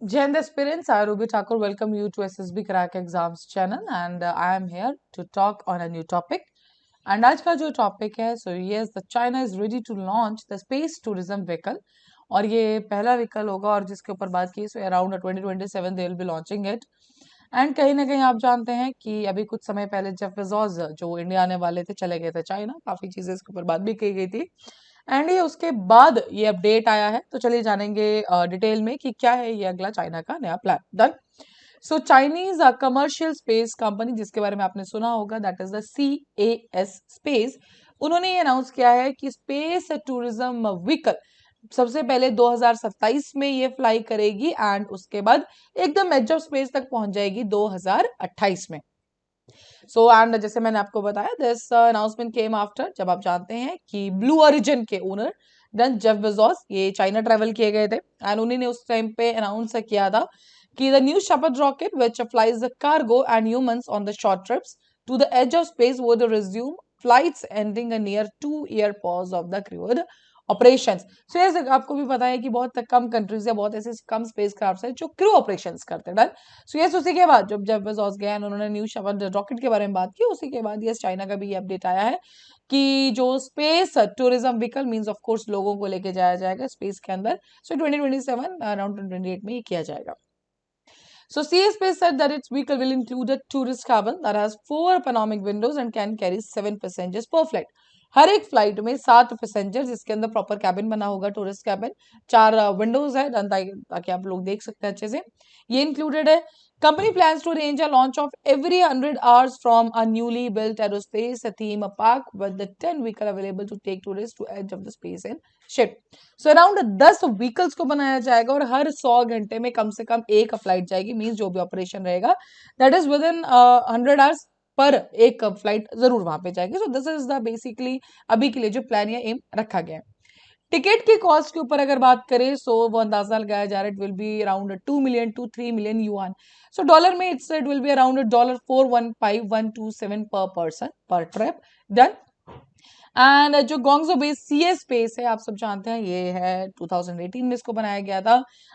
Jai aspirants, I Ruby Thakur welcome you to SSB Crack Exams channel and I am here to talk on a new topic. And आज का जो topic है so yes the China is ready to launch the space tourism vehicle और ये पहला vehicle होगा और जिसके ऊपर बात की so around 2027 they will be launching it. And कहीं ना कहीं आप जानते हैं कि अभी कुछ समय पहले जेफ बेजोस जो इंडिया आने वाले थे चले गए थे चाइना, काफी चीजें इसके ऊपर बात भी की गई थी। एंड ये उसके बाद ये अपडेट आया है तो चलिए जानेंगे डिटेल में कि क्या है ये अगला चाइना का नया प्लान। डन। सो चाइनीज कमर्शियल स्पेस कंपनी जिसके बारे में आपने सुना होगा that is the CAS space, उन्होंने ये अनाउंस किया है कि स्पेस टूरिज्म व्हीकल सबसे पहले 2027 में ये फ्लाई करेगी एंड उसके बाद एकदम एज ऑफ स्पेस तक पहुंच जाएगी 2028 में। सो एंड जैसे मैंने आपको बताया दिस अनाउंसमेंट केम आफ्टर, जब आप जानते हैं कि ब्लू ओरिजिन के ओनर देन जेफ बेजोस ये चाइना ट्रेवल किए गए थे एंड उन्हीं ने उस टाइम पे अनाउंस किया था कि the New Shepard rocket which flies the cargo and humans on the short trips to the edge of space would resume flights ending a near 2 year pause of the crewed operations. So ये आपको भी पता है कि बहुत कम countries या बहुत ऐसे कम स्पेस क्राफ्ट है जो क्रू ऑपरेशंस करते हैं। सो यस उसी के बाद जब जेफ बेजोस गए उन्होंने न्यू शेपर्ड रॉकेट के बारे में बात की, उसी के बाद यस चाइना का भी ये अपडेट आया है कि जो space tourism vehicle means of course लोगों को लेके जाया जाएगा स्पेस के अंदर। सो 2027 अराउंड 2028 में ये किया जाएगा। So CA Space said that its vehicle will include a tourist cabin that has 4 panoramic windows and can carry 7 passengers per flight. हर एक फ्लाइट में 7 पैसेंजर जिसके अंदर प्रॉपर कैबिन बना होगा, टूरिस्ट कैबिन, 4 विंडोज है ताकि आप लोग देख सकते हैं अच्छे से, ये इंक्लूडेड है। Company plans to arrange a launch of every 100 hours from a newly built aerospace theme park with the 10 vehicle available to take tourists to edge of the space and ship. So around 10 vehicles को बनाया जाएगा और हर 100 घंटे में कम से कम एक flight जाएगी, means जो भी ऑपरेशन रहेगा that is with in 100 hours per एक फ्लाइट जरूर वहां पे जाएगी। So this is the basically अभी के लिए जो प्लान या एम रखा गया है। टिकट की कॉस्ट के ऊपर अगर बात करें सो वो अंदाजा लगाया जा रहा है it will be around 2 million to 3 million yuan. So dollar में इट विल बी अराउंड $415,127 पर पर्सन पर ट्रिप। डन। एंड जो गोंगजो बेस सीए स्पेस है आप सब जानते हैं ये है 2018 में इसको बनाया गया था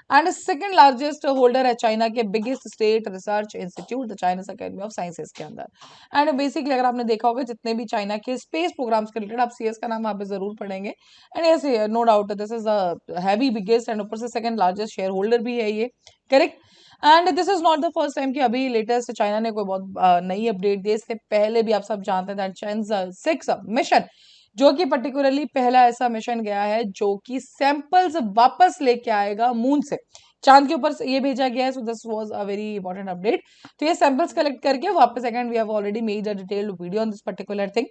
एंड सेकंड लार्जेस्ट होल्डर है चाइना के biggest state research institute the Chinese academy of sciences के अंदर। एंड बेसिकली अगर आपने देखा होगा जितने भी चाइना के स्पेस प्रोग्राम्स के रिलेटेड आप सीएस का नाम वहां पे जरूर पढ़ेंगे एंड ऐसे no doubt this is the heavy biggest and ऊपर से सेकंड लार्जेस्ट शेयर होल्डर भी है ये, correct. And this is not the first time कि अभी लेटेस्ट चाइना ने कोई बहुत नई अपडेट दी, इससे पहले भी आप सब जानते हैं चैन 6 मिशन जो कि पर्टिकुलरली पहला ऐसा मिशन गया है जो कि सैंपल्स वापस लेके आएगा मून से, चांद के ऊपर ये भेजा गया है। So this was a very important update. तो ये सैंपल्स कलेक्ट करके वापस again we have already made a detailed video on this particular thing.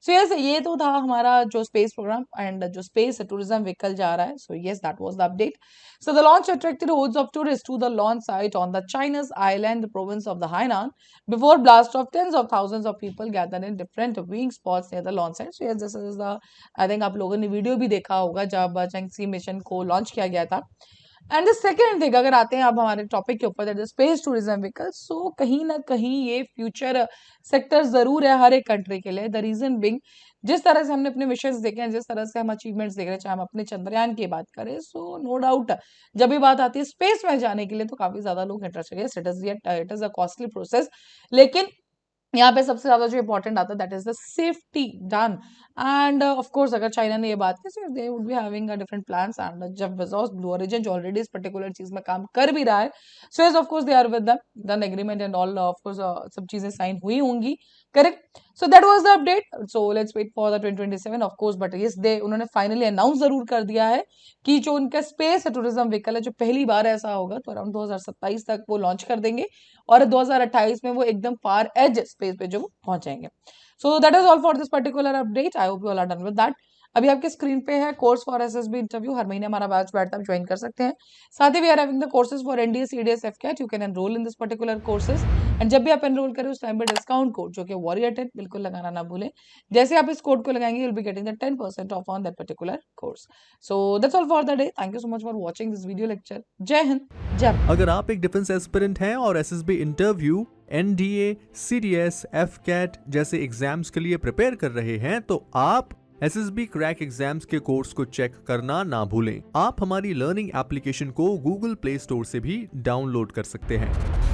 So yes ये तो था हमारा जो स्पेस प्रोग्राम एंड जो स्पेस टूरिज्म व्हीकल जा रहा है। So yes that was the update. So the launch attracted hordes of tourists to the launch site on the China's island province of the Hainan before blast of tens of thousands of people gathered in different viewing spots near the launch site. So yes, this is the I think आप लोगों ने video भी देखा होगा जब चंगसी mission को launch किया गया था। एंड द सेकेंड थिंग अगर आते हैं अब हमारे टॉपिक के ऊपर that is space tourism vehicle, so कहीं ना कहीं ये फ्यूचर सेक्टर जरूर है हर एक कंट्री के लिए। द रीजन बिंग जिस तरह से हमने अपने विशेष देखे हैं, जिस तरह से हम अचीवमेंट्स देख रहे हैं, चाहे हम अपने चंद्रयान की बात करें, सो नो डाउट जब भी बात आती है स्पेस में जाने के लिए तो काफी ज्यादा लोग इंटरेस्टेड है। It is a costly process, लेकिन यहाँ पे सबसे ज्यादा जो इंपॉर्टेंट आता है that is the safety. Done. And of course अगर चाइना ने ये बात की so they would be having a different plans and Jeff Bezos Blue Origin जो ऑलरेडी इस पर्टिकुलर चीज में काम कर भी रहा है, so yes of course they are with them done agreement and all, of course सब चीजें साइन हुई होंगी, correct. So that was the update. So let's wait for the 2027 of course, but yes they उन्होंने finally announce जरूर कर दिया है कि जो उनका स्पेस टूरिज्म व्हीकल है जो पहली बार ऐसा होगा तो अराउंड 2027 तक वो लॉन्च कर देंगे और 2028 में वो एकदम फार एज स्पेस पे जो पहुंच जाएंगे। So that is all for this particular update. I hope you all are done with that. अभी आपके स्क्रीन पे है कोर्स फॉर एसएसबी इंटरव्यू, हर महीने हमारा बैच बैठता है, आप ज्वाइन कर सकते हैं। साथ ही we are having the courses for NDA CDS AFCAT, you can enroll in this particular courses and जब भी आप एनरोल करें उस टाइम पे डिस्काउंट कोड जो कि वॉरियर 10 बिल्कुल लगाना ना भूलें। जैसे आप इस कोड को लगाएंगे you will be getting the 10% of on that particular course. So that's all for the day. Thank you so much for watching this video lecture. जय हिंद, जय भारत। अगर आप एक डिफेंस एस्पिरेंट हैं और एसएसबी इंटरव्यू, एनडीए, सीडीएस, एफकेट जैसे exams के लिए प्रिपेयर कर रहे हैं तो आप SSB क्रैक एग्जाम्स के कोर्स को चेक करना ना भूलें। आप हमारी लर्निंग एप्लीकेशन को गूगल प्ले स्टोर से भी डाउनलोड कर सकते हैं।